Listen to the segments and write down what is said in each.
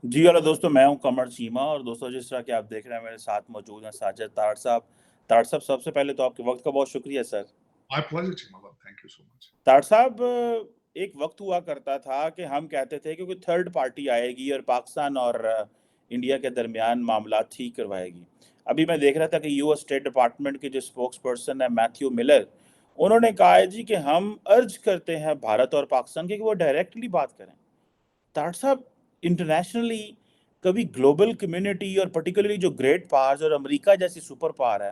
जी hello दोस्तों, मैं हूं कमर चीमा और दोस्तों जिस तरह कि आप देख रहे हैं मेरे साथ मौजूद हैं साजिद ताड़ साहब। ताड़ साहब, सबसे पहले तो आपके वक्त का बहुत शुक्रिया sir. My pleasure, Chimala. Thank you so much. ताड़ साहब, एक वक्त हुआ करता था कि हम कहते थे कि कोई थर्ड पार्टी आएगी और पाकिस्तान और इंडिया के दरमियान मामला ठीक करवाएगी। अभी मैं देख रहा था कि यूएस स्टेट डिपार्टमेंट के जो स्पोक्स पर्सन है मैथ्यू मिलर, उन्होंने कहा है जी कि हम अर्ज करते हैं भारत और पाकिस्तान के कि वो डायरेक्टली बात करें। ताड़ साहब, इंटरनेशनली कभी ग्लोबल कम्युनिटी और पर्टिकुलरली जो ग्रेट पावर्स और अमेरिका जैसी सुपर पावर है,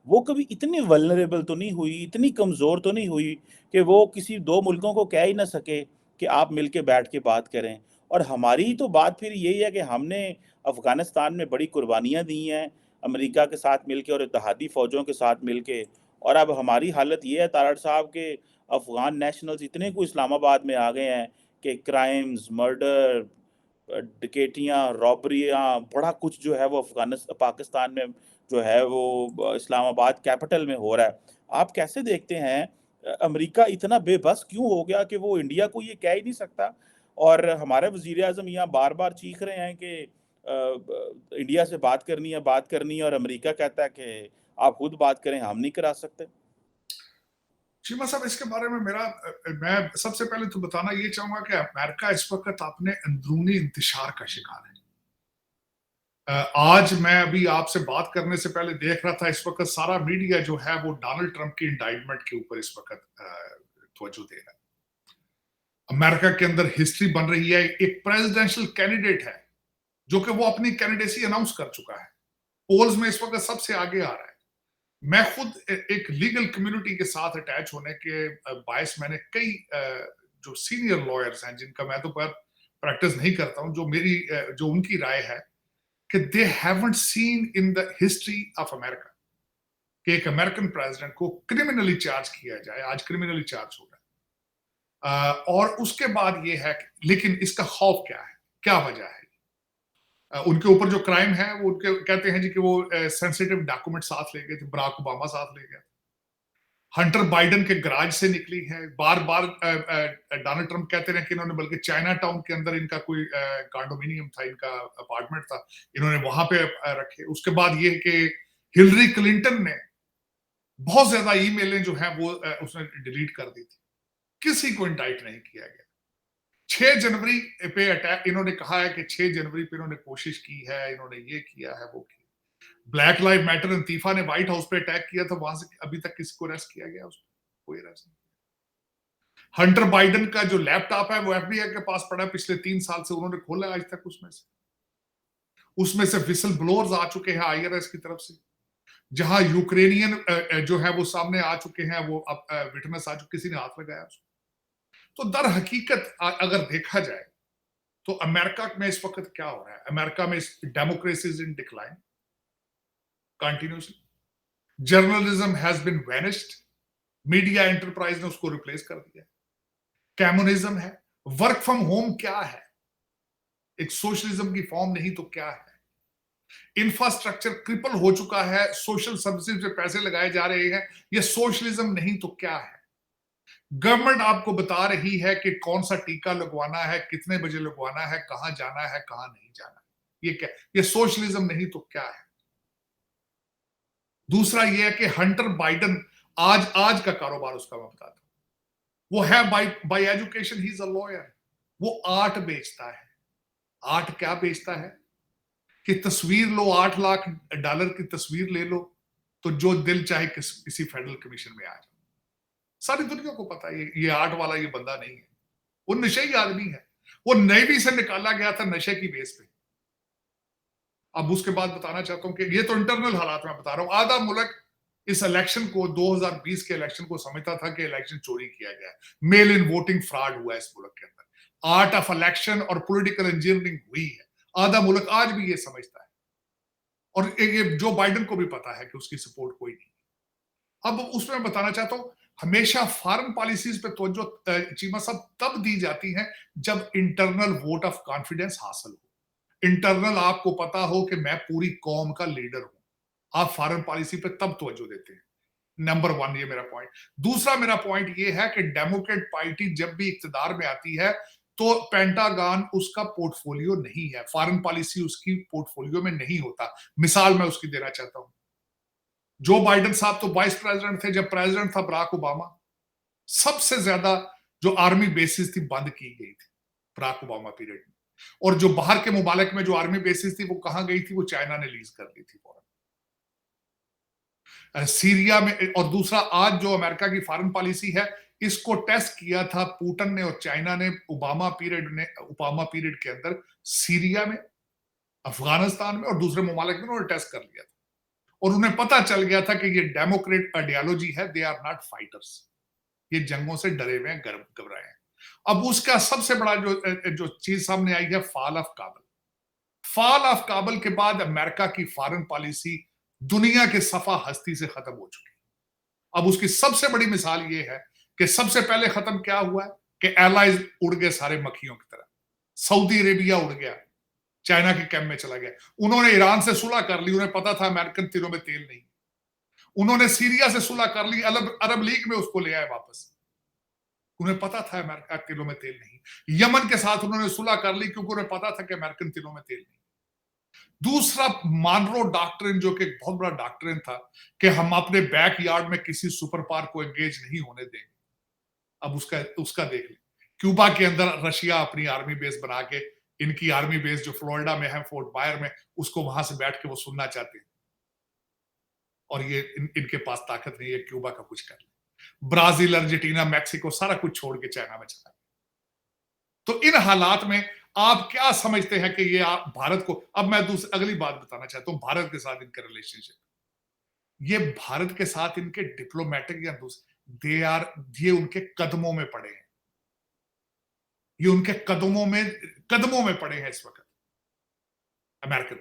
वो कभी इतनी वल्नरेबल तो नहीं हुई, इतनी कमज़ोर तो नहीं हुई कि वो किसी दो मुल्कों को कह ही ना सके कि आप मिलके बैठ के बात करें। और हमारी तो बात फिर यही है कि हमने अफ़गानिस्तान में बड़ी कुर्बानियाँ दी हैं अमेरिका के साथ मिलके और इत्तेहादी फ़ौजों के साथ मिलके। और अब हमारी हालत ये है तारड़ साहब के अफ़गान नेशनल्स इतने को इस्लामाबाद में आ गए हैं कि क्राइम्स, मर्डर, डकैतियाँ, रॉबरियाँ, बड़ा कुछ जो है वो पाकिस्तान में जो है वो इस्लामाबाद कैपिटल में हो रहा है। आप कैसे देखते हैं अमेरिका इतना बेबस क्यों हो गया कि वो इंडिया को ये कह ही नहीं सकता? और हमारे वज़ीर-ए-आज़म यहाँ बार-बार चीख रहे हैं कि इंडिया से बात करनी है और अमेरिका कहता है कि आप खुद बात करें, हम नहीं करा सकते। चीमा साहब, इसके बारे में मैं सबसे पहले तो बताना ये चाहूंगा कि अमेरिका इस वक्त अपने अंदरूनी इंतशार का शिकार है। आज मैं अभी आपसे बात करने से पहले देख रहा था, इस वक्त सारा मीडिया जो है वो डोनाल्ड ट्रंप की इंडाइटमेंट के ऊपर इस वक्त तवज्जो दे रहा है। अमेरिका के अंदर हिस्ट्री बन रही है, एक प्रेसिडेंशियल कैंडिडेट है जो कि वो अपनी कैंडिडेसी अनाउंस कर चुका है, पोल्स में इस वक्त सबसे आगे आ रहा है। मैं खुद एक लीगल कम्युनिटी के साथ अटैच होने के बायस मैंने कई जो सीनियर लॉयर्स हैं जिनका मैं तो पर प्रैक्टिस नहीं करता हूं, जो उनकी राय है कि they haven't seen in the history of America कि एक अमेरिकन प्रेसिडेंट को क्रिमिनली चार्ज किया जाए। आज क्रिमिनली चार्ज हो रहा है और उसके बाद ये है, लेकिन इसका खौफ क्या है, क्या वजह है? उनके ऊपर जो क्राइम है वो उनके कहते हैं जी कि वो सेंसिटिव डॉक्यूमेंट साथ ले गए थे, बराक ओबामा साथ ले गया, हंटर बाइडन के गराज से निकली है। बार बार डोनाल्ड ट्रंप कहते रहे कि इन्होंने बल्कि चाइना टाउन के अंदर इनका कोई कॉन्डोमिनियम था, इनका अपार्टमेंट था, इन्होंने वहां पे रखे। उसके बाद ये कि हिलरी क्लिंटन ने बहुत ज्यादा ईमेलें जो है वो उसने डिलीट कर दी थी, किसी को इंडाइट नहीं किया गया। 6 जनवरी पे अटैक, इन्होंने कहा है कि 6 जनवरी पे इन्होंने कोशिश की है, इन्होंने ये किया है, वो किया। ब्लैक लाइव मैटर अंतीफा ने व्हाइट हाउस पे अटैक किया था, वहां से अभी तक किसी को अरेस्ट किया गया? उसको कोई अरेस्ट नहीं। हंटर बाइडन का जो लैपटॉप है वो एफबीआई के पास पड़ा है, पिछले 3 साल से उन्होंने खोला आज तक। उसमें से विसल ब्लोअर्स आ चुके हैं आईआरएस की तरफ से, जहां यूक्रेनियन जो है वो सामने आ चुके हैं, वो अब विटनेस आ चुके, किसी ने हाथ लगाया उसको। तो दर हकीकत अगर देखा जाए तो अमेरिका में इस वक्त क्या हो रहा है? अमेरिका में democracy is in decline continuously, journalism has been vanished, media enterprise ने उसको रिप्लेस कर दिया। कम्युनिज्म है, वर्क फ्रॉम होम क्या है? एक सोशलिज्म की फॉर्म नहीं तो क्या है? इंफ्रास्ट्रक्चर क्रिपल हो चुका है, सोशल सर्विसेज पे पैसे लगाए जा रहे हैं, ये सोशलिज्म नहीं तो क्या है? गवर्नमेंट आपको बता रही है कि कौन सा टीका लगवाना है, कितने बजे लगवाना है, कहां जाना है, कहां नहीं जाना है। ये क्या? ये सोशलिज्म नहीं तो क्या है? दूसरा ये है कि हंटर बाइडन, आज आज का कारोबार उसका मैं बताता हूं। वो है bye education he is a lawyer. वो आर्ट बेचता है। आर्ट क्या बेचता है कि तस्वीर लो, 8 लाख डॉलर की तस्वीर ले लो तो जो दिल चाहे किसी फेडरल कमीशन में आ जाओ। सारी दुनिया को पता है ये आर्ट वाला ये बंदा नहीं है, वो नशे ही आदमी है। वो नेवी से निकाला गया था नशे की बेस पे। अब उसके बाद बताना चाहता हूं कि ये तो इंटरनल हालात में बता रहा हूं। आधा मुल्क इस इलेक्शन को, 2020 के इलेक्शन को समझता था कि इलेक्शन चोरी किया गया है, मेल इन वोटिंग फ्रॉड हुआ है इस मुल्क के अंदर, आर्ट ऑफ इलेक्शन और पॉलिटिकल इंजीनियरिंग हुई है। आधा मुल्क आज भी ये समझता है और ये जो बाइडन को भी पता है कि उसकी सपोर्ट कोई नहीं। अब उसमें बताना चाहता हूं, हमेशा फॉरेन पॉलिसीज पे तवज्जो चीमा साहब तब दी जाती है जब इंटरनल वोट ऑफ कॉन्फिडेंस हासिल हो, इंटरनल आपको पता हो कि मैं पूरी कौम का लीडर हूं, आप फॉरेन पॉलिसी पे तब तवज्जो देते हैं। नंबर 1 ये मेरा पॉइंट। दूसरा मेरा पॉइंट ये है कि डेमोक्रेट पार्टी जब भी इक्तदार में आती है, तो पेंटागन उसका पोर्टफोलियो नहीं है, फॉरेन पॉलिसी उसकी पोर्टफोलियो में नहीं होता। मिसाल मैं उसकी देना चाहता हूं, जो बाइडेन साहब तो वाइस प्रेसिडेंट थे, जब प्रेसिडेंट था बराक ओबामा, सबसे ज्यादा जो आर्मी बेसिस थी बंद की गई थी बराक ओबामा पीरियड में, और जो बाहर के मुमालिक में जो आर्मी बेसिस थी वो कहां गई थी, वो चाइना ने लीज कर ली थी सीरिया में। और दूसरा, आज जो अमेरिका की फॉरेन पॉलिसी है, इसको टेस्ट किया था पुतिन ने और चाइना ने ओबामा पीरियड के अंदर सीरिया में, अफगानिस्तान में और दूसरे ममालिक में उन्होंने टेस्ट कर लिया था, और उन्हें पता चल गया था कि ये डेमोक्रेट आइडियोलॉजी है, दे आर नॉट फाइटर्स, ये जंगों से डरे हुए हैं, घबराए हैं। अब उसका सबसे बड़ा जो चीज सामने आई है, fall of Kabul. Fall of Kabul के बाद अमेरिका की फॉरेन पॉलिसी दुनिया के सफा हस्ती से खत्म हो चुकी है। अब उसकी सबसे बड़ी मिसाल यह है कि सबसे पहले खत्म क्या हुआ है कि एलाइज उड़ गए सारे मक्खियों की तरह। सऊदी अरेबिया उड़ गया, चाइना के कैंप में चला गया। उन्होंने ईरान से सुलह कर ली, उन्हें पता था अमेरिकन तीरों में तेल नहीं। उन्होंने सीरिया से सुलह कर ली, अरब लीग में उसको ले आए वापस, उन्हें पता था अमेरिका तिलों में तेल नहीं। यमन के साथ उन्होंने सुलह कर ली क्योंकि उन्हें पता था कि अमेरिकन तिलों में तेल नहीं। दूसरा, मानरो डॉक्ट्रिन, जो कि एक बहुत बड़ा डॉक्ट्रिन था कि हम अपने बैकयार्ड में किसी सुपर पावर को एंगेज नहीं होने देंगे। अब उसका देख लें, क्यूबा के अंदर रशिया अपनी आर्मी बेस बना के, इनकी आर्मी बेस जो फ्लोरिडा में है, फोर्ट बायर में, उसको वहां से बैठ के वो सुनना चाहते हैं, और ये इनके पास ताकत नहीं है क्यूबा का कुछ कर ले। ब्राजील, अर्जेंटीना, मैक्सिको सारा कुछ छोड़ के चाइना में चला। तो इन हालात में आप क्या समझते हैं कि ये आप भारत को, अब मैं अगली बात बताना चाहता हूं, भारत के साथ इनके रिलेशनशिप, ये भारत के साथ इनके डिप्लोमेटिक या ये उनके कदमों में पड़े हैं, ये उनके कदमों में पड़े हैं इस वक्त अमेरिकन।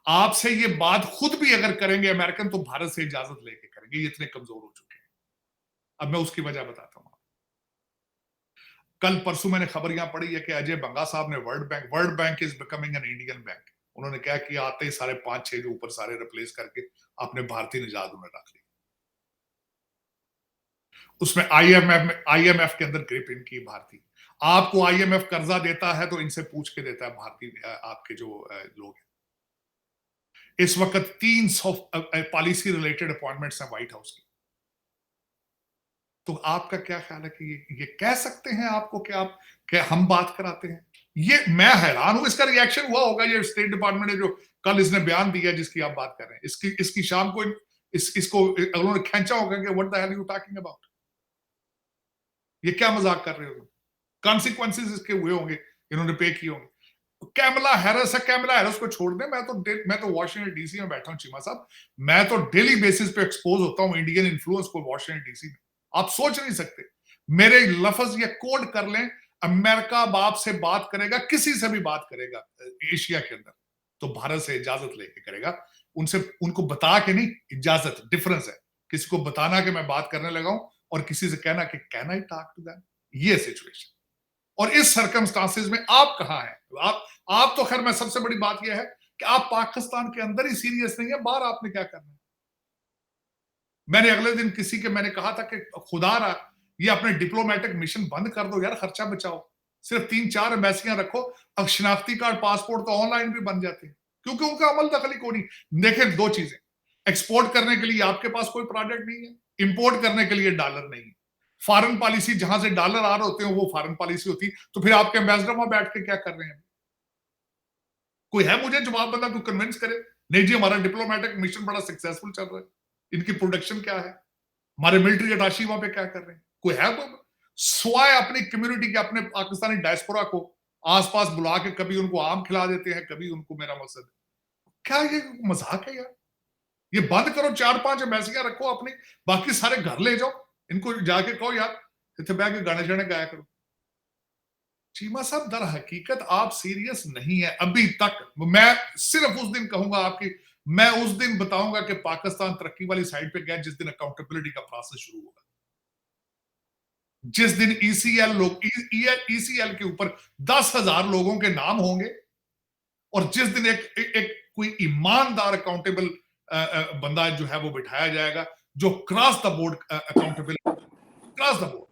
आपसे ये बात खुद भी अगर करेंगे अमेरिकन, तो भारत से इजाजत लेके करेंगे, ये इतने कमजोर हो चुके हैं। अब मैं उसकी वजह बताता हूं। कल परसों मैंने खबरियां पढ़ी है कि अजय बंगा साहब ने world bank is becoming an Indian bank, उन्होंने क्या किया, आते ही सारे 5-6 जो ऊपर सारे रिप्लेस करके अपने भारतीय निजात उन्हें रख लिया। उसमें आईएमएफ के अंदर ग्रिप इनकी भारतीय। आपको आईएमएफ कर्जा देता है तो इनसे पूछ के देता है भारतीय, आपके जो लोग हैं। इस वक्त 300 पॉलिसी रिलेटेड अपॉइंटमेंट्स हैं व्हाइट हाउस की। तो आपका क्या ख्याल है कि ये कह सकते हैं आपको कि हम बात कराते हैं? ये मैं हैरान हूं, इसका रिएक्शन हुआ होगा ये स्टेट डिपार्टमेंट ने जो कल इसने बयान दिया जिसकी आप बात कर रहे हैं, इसकी शाम को इसको उन्होंने खींचा होगा कि what the hell you talking about, ये क्या मजाक कर रहे हो? कॉन्सिक्वेंसेस इसके हुए होंगे, इन्होंने पे किए होंगे। कैमला हैरिस है, कैमला हैरिस को छोड़ दे, मैं तो वॉशिंगटन डीसी में बैठा हूं चीमा साहब, मैं तो डेली बेसिस पे एक्सपोज होता हूं इंडियन इन्फ्लुएंस को वॉशिंगटन डीसी में। आप सोच नहीं सकते, मेरे लफ्ज ये कोड कर लें, अमेरिका बाप से बात करेगा, किसी से भी बात करेगा एशिया के अंदर, तो भारत से इजाजत लेके करेगा। उनको बता के नहीं, इजाजत, डिफरेंस है किसी को बताना कि मैं बात करने लगा हूं और किसी से कहना कि can I talk to them, ये सिचुएशन। और इस सर्कमस्टांसेस में आप कहां हैं? आप तो खैर, मैं सबसे बड़ी बात यह है कि आप पाकिस्तान के अंदर ही सीरियस नहीं है, बाहर आपने क्या करना है? मैंने अगले दिन मैंने कहा था कि खुदा रहा, ये अपने डिप्लोमेटिक मिशन बंद कर दो यार, खर्चा बचाओ, सिर्फ 3-4 एम्बेसियां रखो, अब शनाख्ती कार्ड, पासपोर्ट तो ऑनलाइन भी बन जाते हैं, क्योंकि उनका अमल दखली को नहीं। देखें, 2 चीजें, एक्सपोर्ट करने के लिए आपके पास कोई प्रोडक्ट नहीं है, इंपोर्ट करने के लिए डॉलर नहीं है। फॉरेन पॉलिसी, जहां से डॉलर आ रहे होते हैं वो फॉरेन पॉलिसी होती, तो फिर आपके एम्बेसडर वहां बैठ के क्या कर रहे हैं? कोई है मुझे जवाब, बंदा कोई कन्विंस करे, नहीं जी हमारा डिप्लोमेटिक मिशन बड़ा सक्सेसफुल चल रहा है, इनकी प्रोडक्शन क्या है, हमारे मिलिट्री अटाशी वहां पे क्या कर रहे हैं? कोई है? तो स्वाय अपनी कम्युनिटी के, अपने पाकिस्तानी डायस्पोरा को आसपास बुला के कभी उनको आम खिला देते हैं, कभी उनको मेरा मकसद, क्या ये मजाक है यार? ये बंद करो, 4-5 एम्बेसियां रखो अपनी, बाकी सारे घर ले जाओ, इनको जाके कहो यार इतने बैठ के गाने शाने गाया करो। चीमा साहब, दर हकीकत आप सीरियस नहीं है अभी तक। मैं सिर्फ उस दिन कहूंगा मैं उस दिन बताऊंगा कि पाकिस्तान तरक्की वाली साइड पे गया जिस दिन अकाउंटेबिलिटी का प्रोसेस शुरू होगा, जिस दिन ईसीएल के ऊपर 10,000 लोगों के नाम होंगे, और जिस दिन एक कोई ईमानदार अकाउंटेबल बंदा जो है वो बिठाया जाएगा, जो cross the board accountable, cross the board,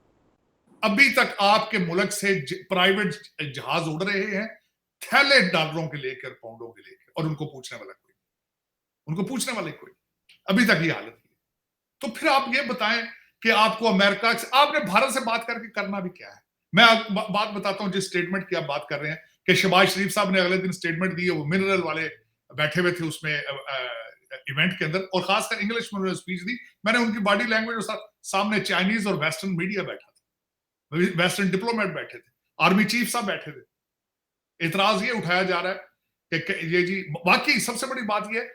अभी तक आपके मुल्क से प्राइवेट जहाज उड़ रहे हैं थैले डॉलरों के लेकर, पाउंडों के लेकर, और उनको पूछने वाला कोई, अभी तक ये हालत है। तो फिर आप ये बताएं कि आपको अमेरिका से, आपने भारत से बात करके करना भी क्या है। मैं बात बताता हूं, जिस स्टेटमेंट की आप बात कर रहे हैं कि शहबाज शरीफ साहब ने अगले दिन स्टेटमेंट दी है, वो मिनरल वाले बैठे हुए थे उसमें इवेंट के अंदर, और खासकर इंग्लिश में उन्होंने स्पीच दी। मैंने उनकी बॉडी लैंग्वेज और सामने चाइनीज और वेस्टर्न मीडिया बैठा था, वेस्टर्न डिप्लोमेट बैठे थे, आर्मी चीफ साहब बैठे थे। इतराज ये उठाया जा रहा है कि ये जी, बाकी सबसे बड़ी बात ये है,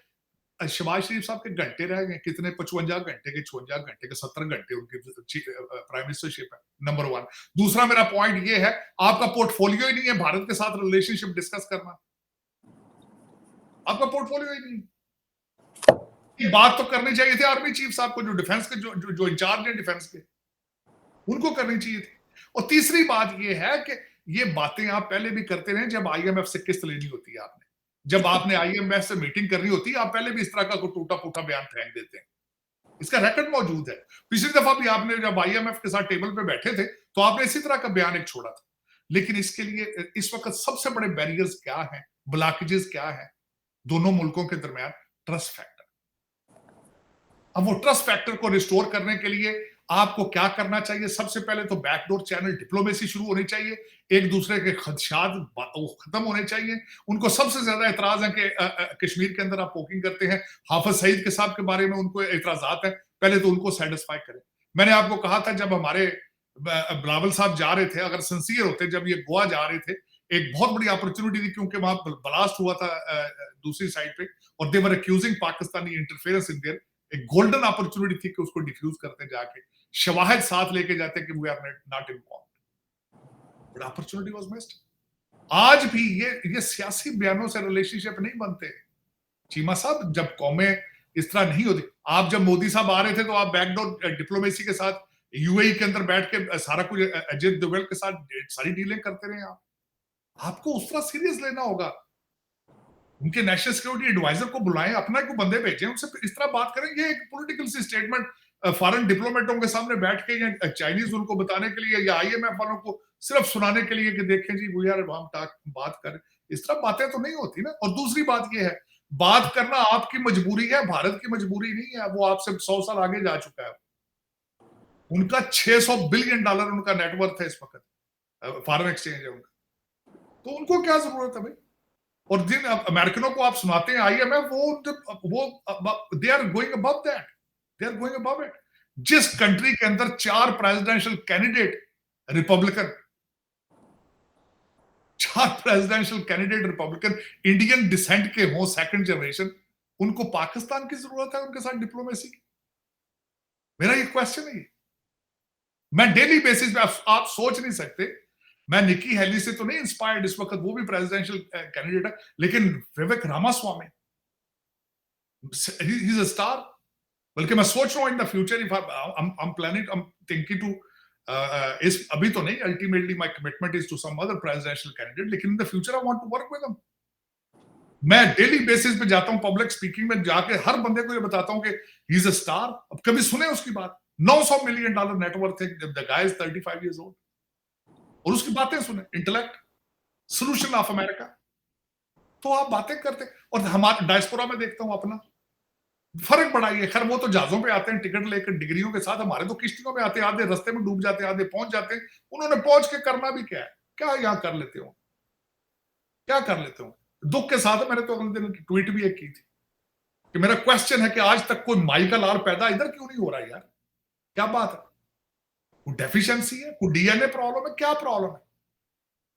शहबाज शरीफ साहब के घंटे रह गए कितने, 55 घंटे के, 56 घंटे के, 70 घंटे उनकी प्राइम मिनिस्टरशिप है, नंबर 1। दूसरा मेरा पॉइंट ये है, आपका पोर्टफोलियो ही नहीं है भारत के साथ रिलेशनशिप डिस्कस करना, आपका पोर्टफोलियो ही नहीं। ये बात तो करनी चाहिए थी आर्मी चीफ साहब को, जो डिफेंस के जो इंचार्ज है डिफेंस के, उनको करनी चाहिए थी। और तीसरी बात ये है कि ये बातें आप पहले भी करते रहे, जब आईएमएफ से किस्त लेनी होती है आपने, जब आपने आईएमएफ से मीटिंग करनी होती है, आप पहले भी इस तरह का कोई टूटा फूटा बयान फेंक देते हैं, इसका रिकॉर्ड मौजूद है। पिछली दफा भी आपने जब आईएमएफ के साथ टेबल पे बैठे थे तो आपने इसी तरह का बयान एक छोड़ा था। लेकिन इसके लिए इस वक्त सबसे बड़े बैरियर्स क्या हैं, ब्लॉकेजेस क्या हैं दोनों मुल्कों के दरमियान? Trust factor. अब वो ट्रस्ट फैक्टर को रिस्टोर करने के लिए आपको क्या करना चाहिए? सबसे पहले तो बैकडोर चैनल डिप्लोमेसी शुरू होनी चाहिए, एक दूसरे के खदशात खत्म होने चाहिए। उनको सबसे ज्यादा एतराज है कि कश्मीर के अंदर आप पोकिंग करते हैं, हाफिज सईद के साहब के बारे में उनको एतराजात है, पहले तो उनको सेटिस्फाई करें। मैंने आपको कहा था जब हमारे बिलावल साहब जा रहे थे, अगर सिंसियर होते, जब ये गोवा जा रहे थे, एक बहुत बड़ी अपॉर्चुनिटी थी, क्योंकि वहां ब्लास्ट हुआ था दूसरी साइड पे, और they were accusing Pakistani interference in there. एक गोल्डन अपॉर्चुनिटी थी कि उसको डिफ्यूज करते, जाके शवाहिद साथ लेके जाते कि we are not involved, but opportunity was missed. आज भी ये सियासी बयानों से रिलेशनशिप नहीं बनते। चीमा साहब, जब कौमें इस तरह नहीं होती, आप जब मोदी साहब आ रहे थे तो आप बैकडोर डिप्लोमेसी के साथ यूएई के अंदर बैठ के सारा कुछ अजीत डोभाल के साथ सारी डीलिंग करते रहे। आपको उस तरह सीरियस लेना होगा। उनके नेशनल सिक्योरिटी एडवाइजर को बुलाएं, अपना को बंदे भेजें, उनसे इस तरह बात करें। ये एक पॉलिटिकल सी स्टेटमेंट फॉरेन डिप्लोमेटों के सामने बैठ के, या चाइनीज उनको बताने के लिए, या आईएमएफ वालों को सिर्फ सुनाने के लिए कि देखें जी वो यार हम बात करें, इस तरह बातें तो नहीं होती ना। और दूसरी बात ये है, बात करना आपकी मजबूरी है, भारत की मजबूरी नहीं है। वो आपसे 100 साल आगे जा चुका है। उनका $600 बिलियन उनका नेटवर्थ है इस वक्त, फॉरेन एक्सचेंज है उनका, तो उनको क्या जरूरत है भाई? और जिन अमेरिकनों को आप सुनाते हैं आईएमएफ, वो they are going above that, they are going above it. जिस कंट्री के अंदर 4 presidential candidate Republican, 4 presidential candidate Republican Indian descent के हों, सेकंड जनरेशन, उनको पाकिस्तान की जरूरत है उनके साथ डिप्लोमेसी की? मेरा ये क्वेश्चन है। मैं डेली बेसिस पे, आप सोच नहीं सकते, मैं निकी हेली से तो नहीं इंस्पायर्ड इस वक्त, वो भी प्रेसिडेंशियल कैंडिडेट है, लेकिन Vivek Ramaswamy, he is a star. बल्कि मैं सोच रहा हूं in the future, if I am planning, I am thinking to, इस अभी तो नहीं, ultimately my commitment is to some other presidential candidate, लेकिन in the future I want to work with them. मैं डेली बेसिस पे जाता हूं, public speaking में जाके हर बंदे को ये बताता हूं कि ही इज अ स्टार। अब कभी सुने उसकी बात? $900 मिलियन नेटवर्थ है, the guy is 35 years old, और उसकी बातें सुने, इंटेलेक्ट, सोल्यूशन ऑफ अमेरिका। तो आप बातें करते, और हमारे डायस्पोरा में देखता हूं अपना फर्क बड़ा ही है। खैर वो तो जहाजों पे आते हैं टिकट लेकर डिग्रियों के साथ, हमारे तो किश्तियों में आते हैं, आधे रास्ते में डूब जाते हैं, आधे पहुंच जाते हैं। उन्होंने पहुंच के करना भी क्या है? क्या यहां कर लेते हो, क्या कर लेते हो? दुख के साथ मैंने तो अगले दिन ट्वीट भी एक की थी कि मेरा क्वेश्चन है कि आज तक कोई माई का लाल पैदा इधर क्यों नहीं हो रहा यार? क्या बात है? कोई डेफिशिएंसी है, कोई डीएनए प्रॉब्लम है, क्या प्रॉब्लम है?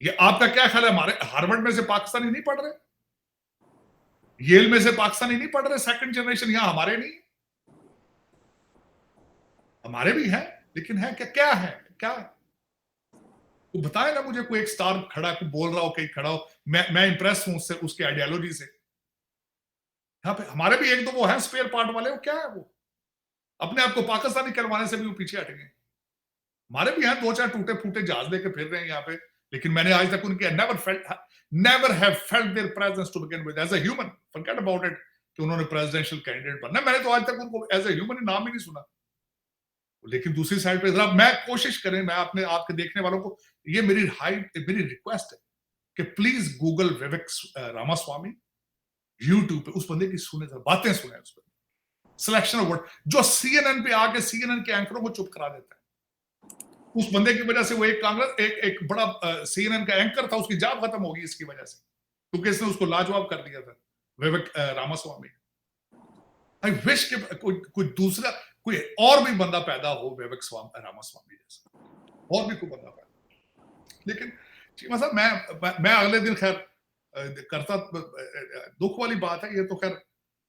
ये आपका क्या ख्याल है? हमारे हार्वर्ड में से पाकिस्तानी नहीं पढ़ रहे, येल में से पाकिस्तानी नहीं पढ़ रहे, सेकंड जनरेशन यहां हमारे नहीं, हमारे भी हैं, लेकिन है क्या? क्या है? क्या है? तो बताए ना मुझे, कोई एक स्टार खड़ा, कोई बोल रहा हो, कहीं खड़ा हो, मैं इंप्रेस हूं उससे, उसके आइडियोलॉजी से। यहाँ पे हमारे भी एक दो वो हैं स्पेयर पार्ट वाले, वो क्या है? वो अपने आप को पाकिस्तानी करवाने से भी वो पीछे हट गए। हमारे भी हैं 2-4 टूटे फूटे जहाज लेके फिर रहे हैं यहाँ पे, लेकिन मैंने आज तक उनके never have felt their presence to begin with as a human, forget about it कि उन्होंने प्रेसिडेंशियल कैंडिडेट बनना। मैंने तो आज तक उनको एज ए ह्यूमन नाम ही नहीं सुना। लेकिन दूसरी साइड पे जरा मैं कोशिश करें, मैं अपने आपके देखने वालों को, ये मेरी मेरी रिक्वेस्ट है कि please Google Vivek Ramaswamy YouTube पे, उस बंदे की सुने, बातें सुने, उस पर सिलेक्शन ऑफ वर्ड, जो सीएनएन पे आके सीएनएन के एंकरों को चुप करा देता है। उस बंदे की वजह से वो एक कांग्रेस एक बड़ा सीएनएन का एंकर था, उसकी जॉब खत्म होगी इसकी वजह से, क्योंकि इसने उसको लाजवाब कर दिया था, विवेक रामास्वामी। आई विश कि कोई दूसरा, कोई और भी बंदा पैदा हो विवेक रामास्वामी जैसा, और भी कोई बंदा पैदा। लेकिन चीमा साहब, मैं अगले दिन खैर करता, दुख वाली बात है ये तो, खैर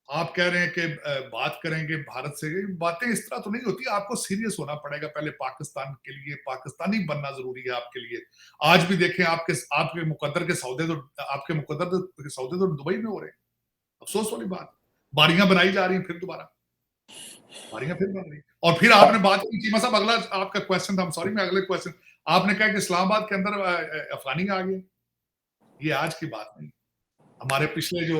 आप कह रहे हैं कि बात करेंगे भारत से, बातें इस तरह तो नहीं होती, आपको सीरियस होना पड़ेगा पहले पाकिस्तान के लिए, पाकिस्तानी बनना जरूरी है आपके लिए। आज भी देखें आपके मुकद्दर के सौदे तो, आपके मुकद्दर के सौदे तो दुबई में हो रहे हैं, अफसोस वाली बात। बारियां बनाई जा रही हैं, फिर दोबारा बारियां फिर बन रही। और फिर आपने बात की चीमा साहब, अगला आपका क्वेश्चन था, सॉरी मैं अगले क्वेश्चन, आपने कहा कि इस्लामाबाद के अंदर अफगानी आ गए, ये आज की बात नहीं। हमारे पिछले जो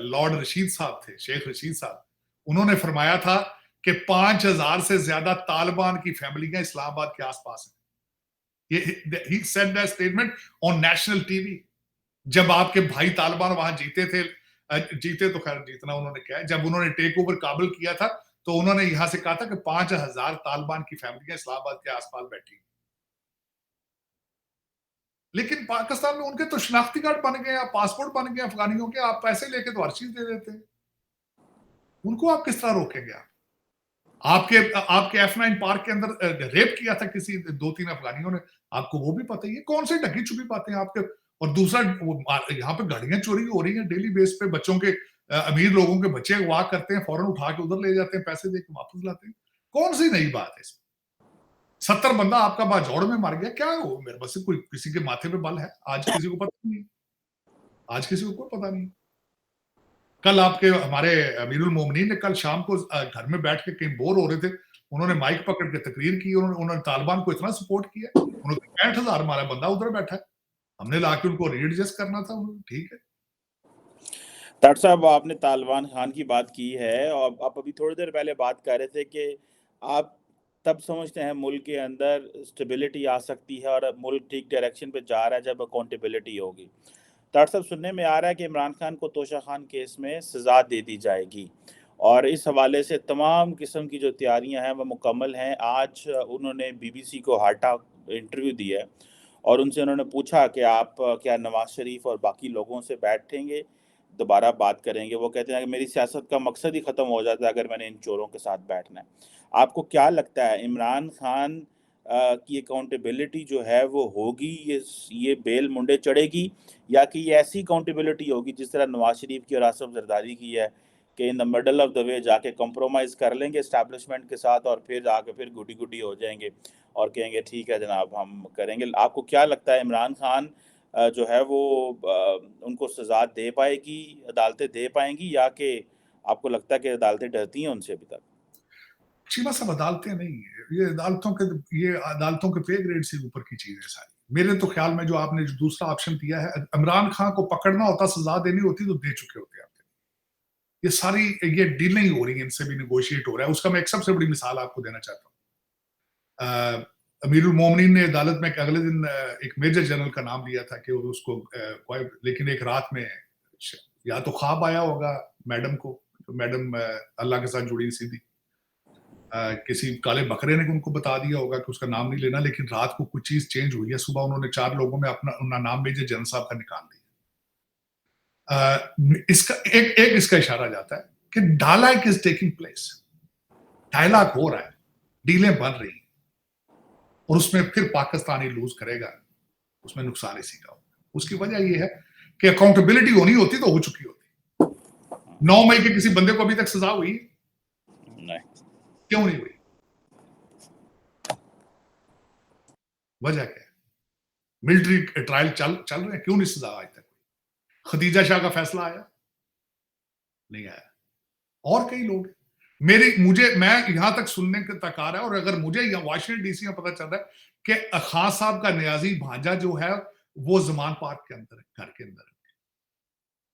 लॉर्ड रशीद साहब थे, शेख रशीद साहब, उन्होंने फरमाया था कि 5000 से ज्यादा तालिबान की फैमिलियां इस्लामाबाद के आसपास हैं। ये he said that statement on national TV. जब आपके भाई तालिबान वहां जीते थे, जीते तो खैर जीतना उन्होंने क्या है, जब उन्होंने टेक ओवर काबुल किया था तो उन्होंने यहां से कहा था कि 5000 तालिबान की फैमिलियां इस्लामाबाद के आसपास बैठी। लेकिन पाकिस्तान में उनके तो शनाख्ती कार्ड बन गए, पासपोर्ट बन गए अफगानियों के, आप पैसे लेके तो हर चीज दे देते हैं, उनको आप किस तरह रोकेंगे? आपके आपके F9 पार्क के अंदर रेप किया था किसी 2-3 अफगानियों ने, आपको वो भी पता ही है। कौन से ढकी छुपी बातें आपके। और दूसरा, यहाँ पे गाड़ियां चोरी हो रही हैं डेली बेस पे, बच्चों के अमीर लोगों के बच्चे वाक करते हैं, फौरन उठा के उधर ले जाते हैं, पैसे दे के वापस लाते हैं। कौन सी नई बात है? 70 बंदा आपका बाजौड़ में मर गया, क्या हो मेरे बस कोई किसी के माथे पे बल है? आज किसी को पता नहीं, आज किसी को कोई पता नहीं। कल आपके हमारे अमीरुल मोमिनीन ने कल शाम को घर में बैठ के कहीं बोर हो रहे थे, उन्होंने माइक पकड़ के तकरीर की, उन्होंने तालिबान को इतना सपोर्ट किया, उन्होंने 65,000 हमारा बंदा उधर बैठा है, हमने लाके उनको रीएडजस्ट करना था, ठीक है। डॉक्टर साहब, आपने तालिबान खान की बात की है और आप अभी थोड़ी देर पहले बात कर रहे थे कि आप तब समझते हैं मुल्क के अंदर स्टेबिलिटी आ सकती है और मुल्क ठीक डायरेक्शन पे जा रहा है जब अकाउंटेबिलिटी होगी। डॉक्टर साहब, सुनने में आ रहा है कि इमरान खान को तोशा खान केस में सज़ा दे दी जाएगी और इस हवाले से तमाम किस्म की जो तैयारियां हैं वो मुकम्मल हैं। आज उन्होंने बीबीसी को हार्टा इंटरव्यू दिया है और उनसे उन्होंने पूछा कि आप क्या नवाज शरीफ और बाकी लोगों से बैठेंगे, दोबारा बात करेंगे। वो कहते हैं कि मेरी सियासत का मकसद ही ख़त्म हो जाता है अगर मैंने इन चोरों के साथ बैठना है। आपको क्या लगता है इमरान खान की अकाउंटेबिलिटी जो है वो होगी, ये बेल मुंडे चढ़ेगी, या कि ये ऐसी अकाउंटेबिलिटी होगी जिस तरह नवाज शरीफ की और आसिफ जरदारी की है कि in the middle of the way जाके कंप्रोमाइज़ कर लेंगे इस्टेब्लिशमेंट के साथ और फिर आके फिर गुडी गुडी हो जाएंगे और कहेंगे ठीक है जनाब हम करेंगे। आपको क्या लगता है इमरान खान जो है वो उनको सज़ा दे पाएगी, अदालतें दे पाएंगी, या कि आपको लगता है कि अदालतें डरती हैं उनसे अभी तक? चीमा साहब, अदालतें नहीं है ये, अदालतों के पे ग्रेड से ऊपर की चीज है सारी। मेरे तो ख्याल में जो आपने जो दूसरा ऑप्शन दिया है, इमरान खान को पकड़ना होता, सजा देनी होती तो दे चुके होते आप। ये सारी ये डीलिंग हो रही है, इनसे भी निगोशिएट हो रहा है। उसका मैं एक सबसे बड़ी मिसाल आपको देना चाहता हूँ। अमीरुल मोमिनीन ने अदालत में अगले दिन एक मेजर जनरल का नाम लिया था कि उसको लेकिन एक रात में या तो ख्वाब आया होगा मैडम को, तो मैडम अल्लाह के साथ जुड़ी सीधी, किसी काले बकरे ने उनको बता दिया होगा कि उसका नाम नहीं लेना, लेकिन रात को कुछ चीज चेंज हुई है, सुबह उन्होंने 4 लोगों में अपना नाम मेजर जनरल साहब का निकाल दिया। इसका एक इसका इशारा जाता है कि dialogue is taking place, dialogue हो रहा है, डीलें बन रही हैं और उसमें फिर पाकिस्तानी लूज करेगा, उसमें नुकसान इसी का होगा। उसकी वजह यह है कि अकाउंटेबिलिटी होनी होती तो हो चुकी होती। 9 मई के किसी बंदे को अभी तक सजा हुई नहीं, क्यों नहीं हुई? वजह क्या है? मिलिट्री ट्रायल चल रहे हैं, क्यों नहीं सजा आज तक? खदीजा शाह का फैसला आया नहीं आया, और कई लोग मैं यहां तक सुनने तक आ रहा है, और अगर मुझे यहाँ वाशिंगटन डीसी में पता चल रहा है कि खान साहब का न्याजी भांजा जो है वो जमान पार्क के अंदर है, घर के अंदर है,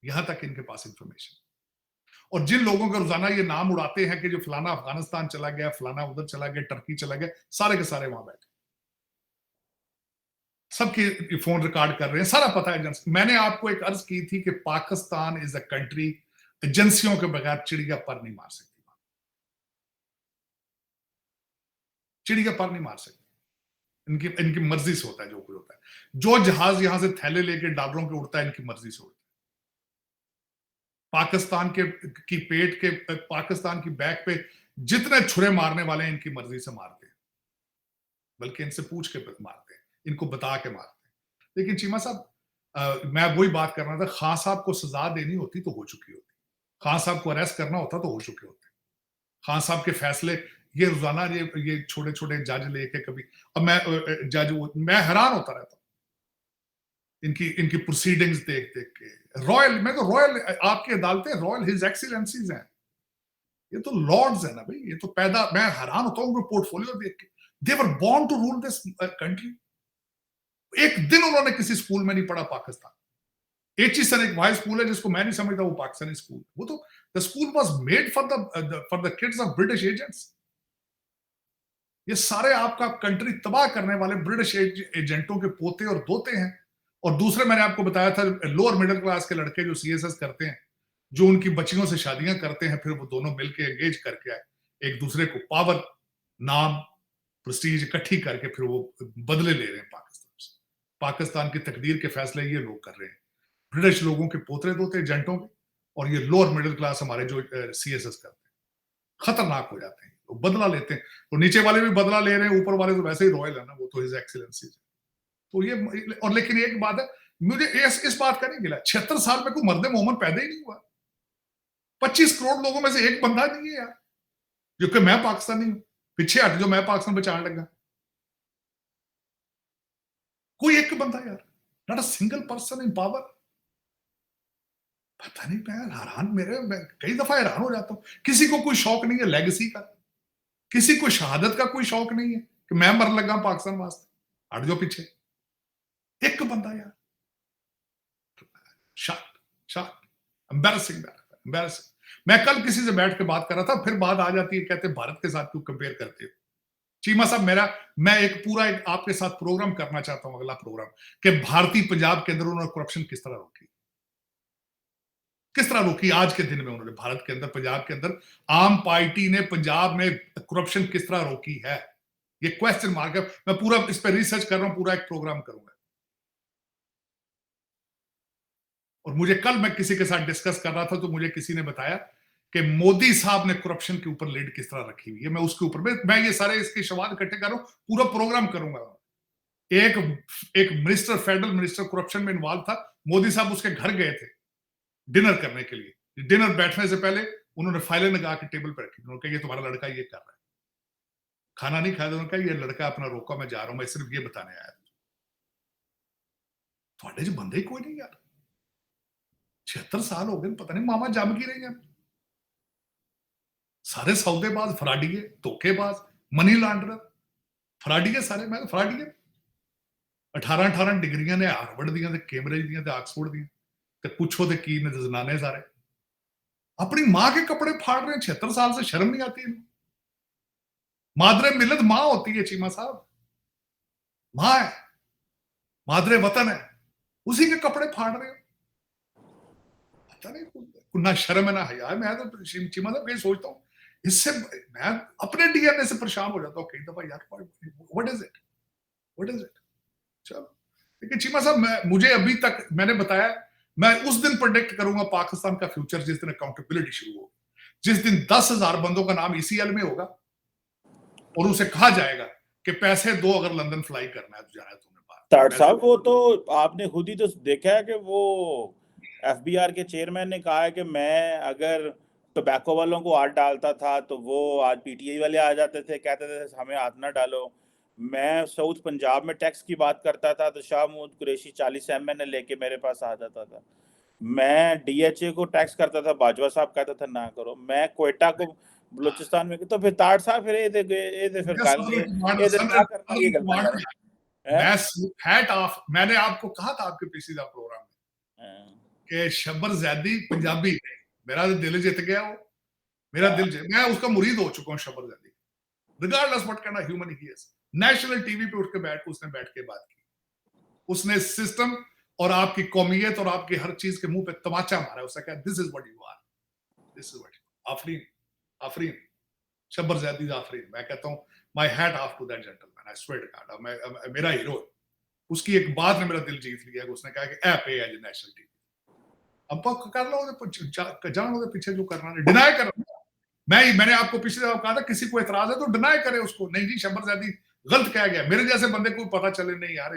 यहां तक इनके पास इंफॉर्मेशन। और जिन लोगों का रोजाना ये नाम उड़ाते हैं कि जो फलाना अफगानिस्तान चला गया, फलाना उधर चला गया, टर्की चला गया, सारे के सारे वहां बैठे, सबके फोन रिकॉर्ड कर रहे हैं, सारा पता है एजेंसी। मैंने आपको एक अर्ज की थी कि पाकिस्तान इज अ कंट्री एजेंसियों के बगैर चिड़िया पर नहीं मार सकती, चिड़िया पर नहीं मार सकती। इनकी इनकी मर्जी से होता है जो कुछ होता है। जो जहाज यहां से थैले लेके डॉलरों के उड़ता है, इनकी मर्जी से होता है। पाकिस्तान के की पेट के, पाकिस्तान की बैक पे जितने छुरे मारने वाले हैं, इनकी मर्जी से मारते हैं, बल्कि इनसे पूछ के मारते हैं, इनको बता के मारते हैं। लेकिन चीमा साहब, मैं वही बात कर रहा था, खान साहब को सजा देनी होती तो हो चुकी होती, खान साहब को अरेस्ट करना होता तो हो चुके होते। खान साहब के फैसले ये रोजाना ये छोटे छोटे जज लेके कभी, अब मैं हैरान होता रहता हूं इनकी इनकी प्रोसीडिंग्स देख देख के। रॉयल, मैं तो रॉयल, आपकी अदालतें रॉयल हिज एक्सीलेंसीज हैं, ये तो लॉर्ड्स है ना भाई, ये तो पैदा, मैं हैरान होता हूँ पोर्टफोलियो देख के। They were born to rule this country. एक दिन उन्होंने किसी स्कूल में नहीं पढ़ा पाकिस्तान। एची सर एक वाई स्कूल है जिसको मैं नहीं समझता वो पाकिस्तानी स्कूल, वो तो the school was made for the kids of British agents. ये सारे आपका कंट्री तबाह करने वाले ब्रिटिश एजेंटों के पोते और दोते हैं। और दूसरे, मैंने आपको बताया था, लोअर मिडिल क्लास के लड़के जो सीएसएस करते हैं, जो उनकी बच्चियों से शादियां करते हैं, फिर वो दोनों मिलकर एंगेज करके आए एक दूसरे को पावर, नाम, प्रेस्टीज इकट्ठी करके फिर वो बदले ले रहे हैं पाकिस्तान से। पाकिस्तान की तकदीर के फैसले ये लोग कर रहे हैं, ब्रिटिश लोगों के पोते दोते एजेंटों के, और ये लोअर मिडिल क्लास हमारे जो सीएसएस करते हैं। खतरनाक हो जाते हैं, वो बदला लेते हैं। तो नीचे वाले भी बदला ले रहे हैं, ऊपर वाले तो वैसे ही रॉयल है ना, वो तो हिज एक्सीलेंसी है। तो ये, और लेकिन एक बात है, मुझे इस बात का नहीं गिला, 76 साल में कोई मर्द मोहम्मद पैदा ही नहीं हुआ। 25 करोड़ लोगों में से एक बंदा नहीं है यार जो कि मैं पाकिस्तानी हूं, पीछे हट जो मैं पाकिस्तान बचाने लगा, कोई एक बंदा यार, not a single person in power. पता नहीं, मैं कई दफा हैरान हो जाता हूं। किसी को कोई शौक नहीं है लेगेसी का, किसी को शहादत का कोई शौक नहीं है कि मैं मर लगा पाकिस्तान वास्ते, हट जाओ पीछे। एक बंदा यार, एम्बैरसिंग। मैं कल किसी से बैठ के बात कर रहा था, फिर बात आ जाती है, कहते भारत के साथ क्यों कंपेयर करते हो। चीमा साहब, मैं एक आपके साथ प्रोग्राम करना चाहता हूं, अगला प्रोग्राम, कि भारतीय पंजाब के अंदर उन्होंने करप्शन किस तरह रोकी, किस तरह रोकी आज के दिन में उन्होंने भारत के अंदर, पंजाब के अंदर आम पार्टी ने पंजाब में करप्शन किस तरह रोकी है। ये क्वेश्चन मार्क है। मैं पूरा इस पर रिसर्च कर रहा हूं, पूरा एक प्रोग्राम करूंगा। और मुझे कल, मैं किसी के साथ डिस्कस कर रहा था, तो मुझे किसी ने बताया कि मोदी साहब ने करप्शन के ऊपर लीड किस तरह रखी हुई है। मैं उसके ऊपर मैं ये सारे इसके शवाद इकट्ठे कर रहा हूं, पूरा प्रोग्राम करूंगा। एक मिनिस्टर, फेडरल मिनिस्टर करप्शन में इन्वॉल्व था, मोदी साहब उसके घर गए थे डिनर करने के लिए। डिनर बैठने से पहले उन्होंने फाइलें लगा के टेबल पर रखी, उन्होंने कहा ये तुम्हारा लड़का ये कर रहा है। खाना नहीं खाया, उन्होंने कहा ये लड़का अपना रोका, मैं जा रहा हूं, मैं सिर्फ ये बताने आया। थोड़े जो बंदे कोई नहीं यार, 76 साल हो गए, पता नहीं मामा जम की रही है। सारे सौदेबाज, फराडिये, धोखेबाज, मनी लॉन्ड्रर, फराडिये सारे। मैं फराडिये 18 डिग्रियां ने हार्वर्ड दियां, कैम्ब्रिज दियां, ऑक्सफोर्ड दियां, ते पुछो ते की ने जनाने सारे अपनी मां के कपड़े फाड़ रहे हैं। 76 साल से शर्म नहीं आती इन्हें। मादरे मिलत मां होती है चीमा साहब, मां है, मादरे वतन है, उसी के कपड़े फाड़ रहे हो। पता नहीं, ना शर्म है ना हया। मैं तो चीमा साहब कहीं सोचता हूँ, इससे मैं अपने डीएनए से परेशान हो जाता हूँ कई दफा यार। What is it, what is it. चलो, लेकिन चीमा साहब, मुझे अभी तक, मैंने बताया, मैं उस दिन प्रेडिक्ट करूंगा पाकिस्तान का फ्यूचर जिस दिन अकाउंटेबिलिटी शुरू होगी, जिस दिन 10,000 बंदों का नाम ईसीएल में होगा और उसे कहा जाएगा कि पैसे दो, अगर लंदन फ्लाई करना है तो जाना है तुम्हें बाहर। ताड़ साहब, वो तो आपने खुद ही तो देखा है कि वो एफबीआर के चेयरमैन ने कहा है कि मैं अगर टोबैको वालों को हाथ डालता था तो वो आज पीटीआई वाले आ जाते थे, कहते थे हमें हाथ ना डालो। मैं साउथ पंजाब में टैक्स की बात करता था तो शाह महमूद कुरैशी 40 एमएन लेके मेरे पास आ जाता था। मैं डीएचए को टैक्स करता था, बाजवा साहब कहता था ना करो। मैं क्वेटा को बलूचिस्तान में, तो फिर ताड़ साहब फिर ये फिर गल ये ना करना, ये गल्ला कर मैं हैट ऑफ। मैंने आपको कहा था आपके पिछले प्रोग्राम में कि शब्बर जैदी पंजाबी, मेरा दिल जीत गया वो, मेरा दिल जीत, मैं उसका मुरीद हो चुका हूँ Shabbar Zaidi, regardless what kind of human he is. National TV पे उठ के उसने बैठ के बात की, उसने सिस्टम और आपकी कौमियत और आपकी हर चीज के मुंह पे तमाचा मारा, उसने कहा this is what you are, this is what. आफरीन, आफरीन, शब्बर जैदी आफरीन। मैं कहता हूँ my hat off to that gentleman, I swear to God, मेरा हीरो। उसकी एक बात ने मेरा दिल जीत लिया, उसने कहा कि ए पे एज नेशनल टीवी, अब कर लो, जान लो पीछे जो करना है, डिनाई कर। मैंने आपको पिछले दफा कहा था किसी को एतराज है तो डिनाई करे उसको, नहीं जी शब्बर जैदी गलत कहा गया, मेरे जैसे बंदे को पता चले नहीं यार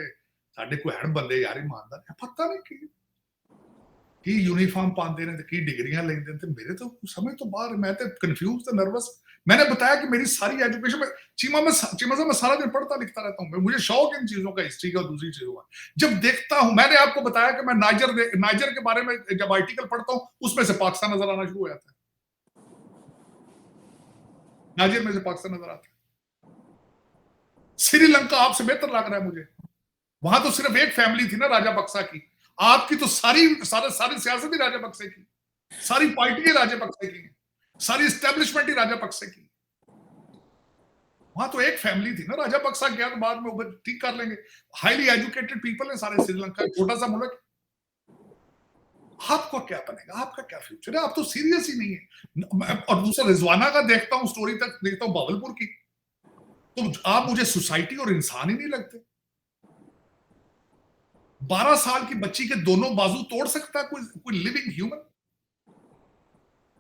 साडे कोई हैड बंदे यार ईमानदार है, पता नहीं की यूनिफॉर्म पाते ने की डिग्रियां लेंदे ते मेरे तो समझ तो बाहर, मैं तो कंफ्यूज तो नर्वस। मैंने बताया कि मेरी सारी एजुकेशन में चीमा साहब मैं सारा दिन पढ़ता लिखता रहता हूँ, मुझे शौक इन चीजों का, हिस्ट्री का और दूसरी चीजों का। जब देखता हूं, मैंने आपको बताया कि मैं नाइजर के बारे में जब आर्टिकल पढ़ता हूँ उसमें से पाकिस्तान नजर आना शुरू हो जाता है, नाइजर में से पाकिस्तान नजर आता है। श्रीलंका आपसे बेहतर लग रहा है मुझे, वहां तो सिर्फ एक फैमिली थी ना राजा बक्सा की, आपकी तो सारी सियासत ही राजा बक्से की, सारी पार्टी राजा बक्से की, सारी स्टैब्लिशमेंट ही राजा बक्से की। वहां तो एक फैमिली थी ना, राजा बक्सा गया तो बाद में ठीक कर लेंगे, हाईली एजुकेटेड पीपल है सारे श्रीलंका, छोटा सा मुल्क। आपका क्या बनेगा, आपका क्या फ्यूचर है, आप तो सीरियस ही नहीं है। और दूसरा रिजवाना का देखता हूँ स्टोरी, तक देखता हूँ भावलपुर की, तो आप मुझे सोसाइटी और इंसान ही नहीं लगते। 12 साल की बच्ची के दोनों बाजू तोड़ सकता है कोई लिविंग ह्यूमन,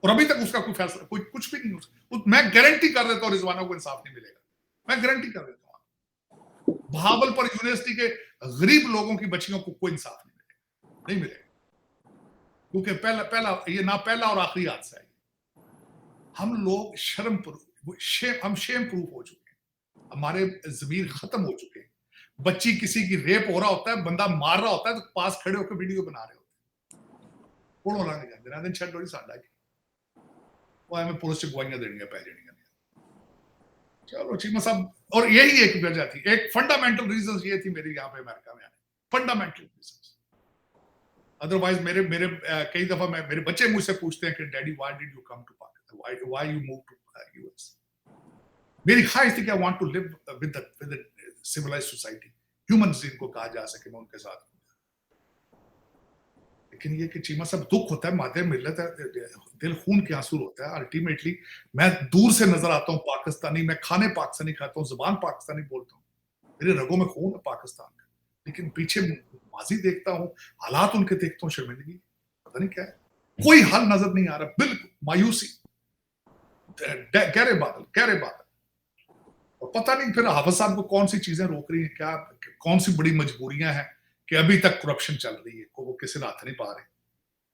और अभी तक उसका कोई फैसला, कोई कुछ भी नहीं हो सकता। मैं गारंटी कर देता हूँ रिजवाना को इंसाफ नहीं मिलेगा, मैं गारंटी कर देता हूँ। भावलपुर यूनिवर्सिटी के गरीब लोगों की बच्चियों को कोई इंसाफ नहीं मिलेगा, नहीं मिलेगा, क्योंकि पहला ये ना पहला और आखिरी हादसा है। हम लोग हम शेम प्रूफ हो चुके हैं, हमारे जमीर खत्म हो चुके हैं। बच्ची किसी की रेप हो रहा होता है, बंदा मार रहा होता है, तो पास खड़े होकर वीडियो बना रहे होते हैं। कौन होना नहीं जानते दिन छड़ साडा की वो हमें पुलिस से गवाहियां देनियां पै जानियां। चलो चीमा साहब, और यही एक वजह थी, एक फंडामेंटल रीजन ये थी मेरी यहाँ पे अमेरिका में आने, फंडामेंटल रीजन। अदरवाइज मेरे कई दफा मेरे बच्चे मुझसे पूछते हैं कि daddy why did you come to Pakistan, why you move to US. मेरी ख्वाहिश थी कि I want to live with the civilised society, humans जिनको कहा जा सके, मैं उनके साथ। लेकिन ये कि चीमा साहब दुख होता है, मादे मिलत है, दिल खून के आंसू होता है। अल्टीमेटली मैं दूर से नजर आता हूँ पाकिस्तानी, मैं खाने पाकिस्तानी खाता हूँ, जुबान पाकिस्तानी बोलता हूँ, मेरे रगों में खून है पाकिस्तान का, लेकिन पीछे माजी देखता हूँ, हालात उनके देखता हूँ, शर्मिंदगी, पता नहीं क्या है, कोई हल नजर नहीं आ रहा, बिल्कुल मायूसी, गहरे बादल। और पता नहीं फिर हाफिज साहब को कौन सी चीजें रोक रही हैं, क्या कौन सी बड़ी मजबूरियां हैं कि अभी तक करप्शन चल रही है, को वो किसी ने हाथ नहीं पा रहे।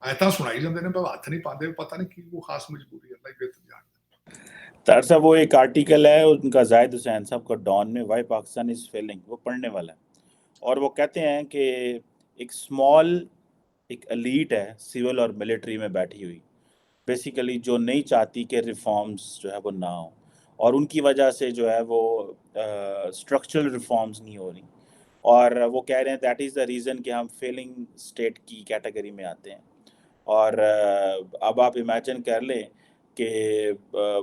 आयता सुनाई जाते ने, पर हाथ नहीं पाते, पता नहीं कि वो खास मजबूरी है, तार साहब वो एक आर्टिकल है उनका जाहिद हुसैन साहब का डॉन में, वाई पाकिस्तान इज फेलिंग, वो पढ़ने वाला है। और वो कहते हैं कि एक एलीट है सिविल और मिलिट्री में बैठी हुई, बेसिकली जो नहीं चाहती कि रिफॉर्म्स जो है वो ना हो, और उनकी वजह से जो है वो स्ट्रक्चरल रिफॉर्म्स नहीं हो रही, और वो कह रहे हैं दैट इज़ द रीज़न कि हम फेलिंग स्टेट की कैटेगरी में आते हैं। और अब आप इमेजिन कर लें कि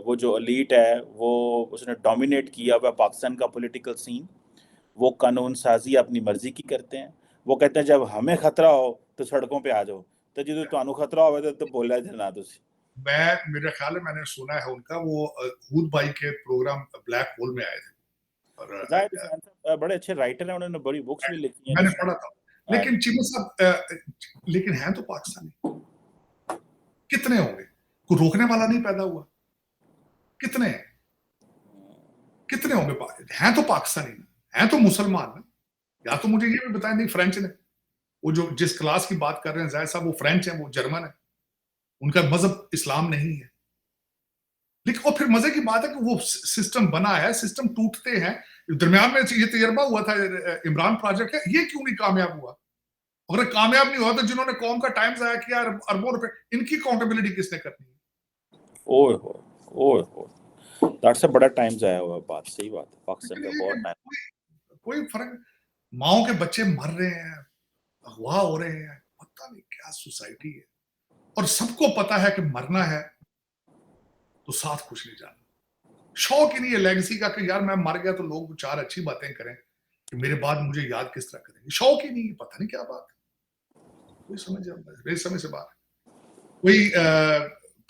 वो जो एलीट है वो उसने डोमिनेट किया हुआ पाकिस्तान का पॉलिटिकल सीन, वो कानून साजी अपनी मर्जी की करते हैं। वो कहते हैं जब हमें खतरा हो तो सड़कों पे आ जाओ, तो जो तुहानू खतरा हो तो बोला देना तुसी। मैं मेरे ख्याल है मैंने सुना है उनका, वो हूद भाई के प्रोग्राम ब्लैक होल में आए थे, और जाहिद हुसैन साहब बड़े अच्छे राइटर हैं, उन्होंने बड़ी बुक्स भी लिखी हैं मैंने जिसमें। पढ़ा था। लेकिन चीमा साहब, लेकिन हैं तो पाकिस्तानी, कितने होंगे, कोई रोकने वाला नहीं पैदा हुआ, कितने कितने होंगे, हैं तो पाकिस्तानी, हैं तो मुसलमान ना। या तो मुझे ये भी बताएं, नहीं फ्रेंच ने, वो जो जिस क्लास की बात कर रहे हैं जाहिद साहब, वो फ्रेंच है, वो जर्मन है, उनका मजहब इस्लाम नहीं है। लेकिन और फिर मजे की बात है कि वो सिस्टम बना है, सिस्टम टूटते हैं। दरमियान में ये तजर्बा हुआ था इमरान प्रोजेक्ट है, ये क्यों नहीं कामयाब हुआ? अगर कामयाब नहीं हुआ तो जिन्होंने कौम का टाइम जाया किया अरबों रुपए, इनकी अकाउंटेबिलिटी किसने करनी है? ओए हो डॉक्टर साहब बड़ा टाइम जाया हुआ, बात सही बात है, पाकिस्तान का बहुत टाइम। कोई फर्क, माओ के बच्चे मर रहे हैं, अगवा हो रहे हैं, पता नहीं क्या सोसाइटी है। और सबको पता है कि मरना है तो साथ कुछ नहीं जाना। शौक ही नहीं है लेगेसी का कि यार मैं मर गया तो लोग चार अच्छी बातें करें कि मेरे बाद मुझे याद किस तरह करेंगे। शौक ही नहीं है, पता नहीं क्या बात है, कोई समझ मेरे समझ से बाहर है। कोई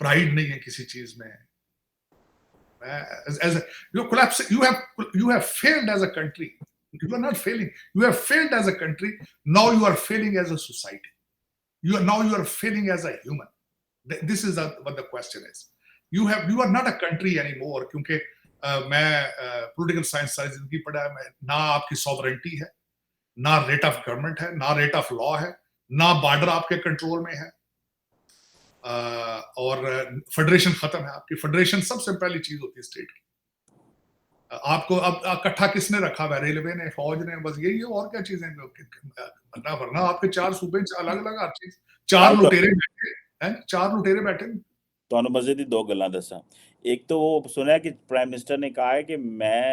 प्राइड नहीं है किसी चीज में। You have failed as a country. You are not failing. You have failed as a country. Now you are failing as a society. You are failing as a human. This is what the question is. You are not a country anymore. क्योंकि मैं political science सारी जिंदगी पढ़ा है। मैं ना आपकी sovereignty है, ना रेट ऑफ गवर्नमेंट है, ना रेट ऑफ लॉ है, ना बॉर्डर आपके कंट्रोल में है, और फेडरेशन खत्म है आपकी। फेडरेशन सबसे पहली चीज होती है स्टेट की। आपको अब इकट्ठा किसने रखा हुआ है? रेलवे ने, फौज ने, बस यही है। और क्या चीजें बनना वरना आपके चार सूबे अलग अलग हर चीज। चार लुटेरे बैठे हैं, चार लुटेरे बैठे। ਤੁਹਾਨੂੰ ਮਜ਼ੇ ਦੀ ਦੋ ਗੱਲਾਂ ਦੱਸਾਂ। एक तो वो सुना कि प्राइम मिनिस्टर ने कहा है कि मैं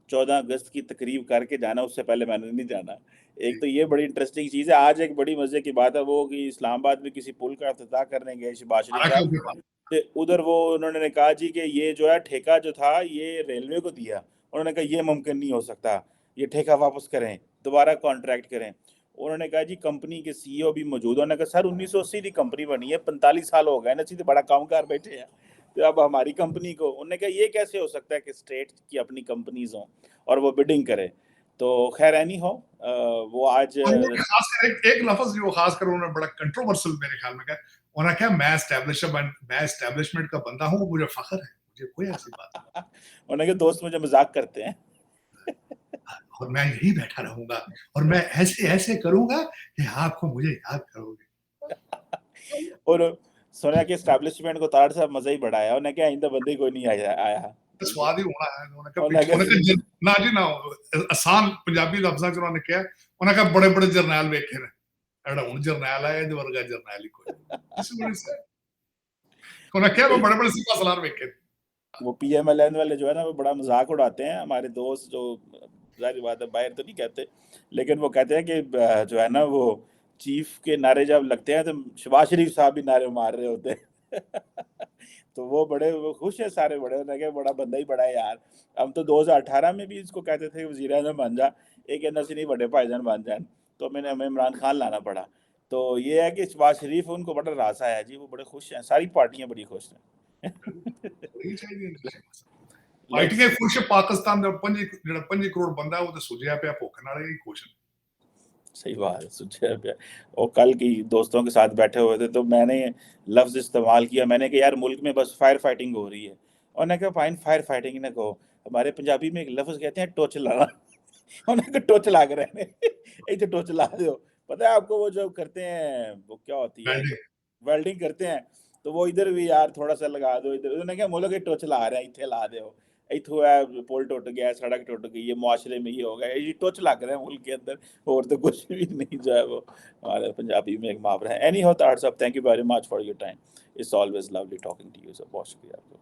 14 अगस्त की तकरीब करके जाना, उससे पहले मैंने नहीं जाना। एक तो ये बड़ी इंटरेस्टिंग चीज़ है। आज एक बड़ी मज़े की बात है वो कि इस्लामाबाद में किसी पुल का इफ्तिताह करने गए शहबाज शरीफ साहब, तो उधर वो उन्होंने कहा जी कि ये जो है ठेका जो था ये रेलवे को दिया। उन्होंने कहा ये मुमकिन नहीं हो सकता, ये ठेका वापस करें, दोबारा कॉन्ट्रैक्ट करें। उन्होंने कहा जी कंपनी के सीईओ भी मौजूद। उन्होंने कहा सर 1980 की कंपनी बनी है, 45 साल हो गए ना, सीधे बड़ा कामगार बैठे हैं, तो अब हमारी कंपनी को। उन्होंने कहा ये कैसे हो सकता है कि स्टेट की अपनी कंपनीज हों और वो बिडिंग करे। तो खैर एनी हो, वो आज एक लफ्ज जो खासकर उन्होंने बड़ा कंट्रोवर्शियल मेरे ख्याल में कहा, उन्होंने कहा मैं एस्टैब्लिशमेंट का बंदा हूँ, मुझे फख्र है, मुझे कोई ऐसी बात नहीं। उन्होंने कहा दोस्त मुझे मजाक करते हैं और मैं यही बैठा रहूंगा और मैं ऐसे ऐसे करूंगा कि आपको मुझे याद करोगे। और सुना कि एस्टैब्लिशमेंट को तार साहब मजा ही बढ़ाया। उन्होंने कहा आइंदा बंदे कोई नहीं आया स्वाद ही होना है। उन्होंने ना जी ना आसान पंजाबी लफ्जां च उन्होंने कहा, उन्होंने कहा बड़े बड़े जरनैल वेखे ने, एड़ा हुन जरनैल आया इहदे वर्गा जरनैल ही कोई। उन्होंने कहा वो बड़े बड़े सिपा सलार वेखे। वो पीएमएलएन वाले जो है ना वो बड़ा मजाक उड़ाते हैं। हमारे दोस्त जो जाहिर बात है बाहर तो नहीं कहते, लेकिन वो कहते हैं कि जो है ना वो चीफ के नारे जब लगते हैं तो शहबाज शरीफ साहब भी नारे मार रहे होते हैं तो वो खुश है सारे, बड़े होने के, बड़ा बंदा ही बड़ा है यार। हम तो 2018 में भी इसको कहते थे वज़ीर आज़म बन जा, एक नसी नहीं बड़े भाईजान बन जाए, तो हमें इमरान खान लाना पड़ा। तो ये है कि शहबाज शरीफ उनको बड़ा रासा है जी, वो बड़े खुश हैं, सारी पार्टियां बड़ी खुश हैं पार्टियां खुश है। पाकिस्तान ਦਾ 5 करोड़ बंदा वो तो सुझिया पे भुख नाल ही खुश है। सही बात है, सुझिया पे। और कल की दोस्तों के साथ बैठे हुए थे तो मैंने लफ्ज़ इस्तेमाल किया, मैंने कहा यार मुल्क में बस फायर फाइटिंग हो रही है। और उन्होंने कहा फाइन फायर फाइटिंग ना कहो, हमारे पंजाबी में एक लफ्ज़ कहते हैं टोच लाना उन्होंने कहा टोच लाग रहे हैं एक तो टोच ला दो। पता है आपको वो जो करते हैं वो क्या होती है, वेल्डिंग करते हैं, तो वो इधर भी यार थोड़ा सा लगा दो इधर। उन्होंने कहा मुल्क टोच ला रहे हैं, इतने ला दो, इतों है पुल टुट गया, सड़क टुट गई, ये मुआशरे में ये हो गया, ये टोच लग रहे हैं मुल्क के अंदर, और तो कुछ भी नहीं जो है वो हमारे पंजाबी में एक मुहावरा है। एनी हो तार साहब, thank you very much for your time, it's always lovely talking to you sir, बहुत शुक्रिया आपका।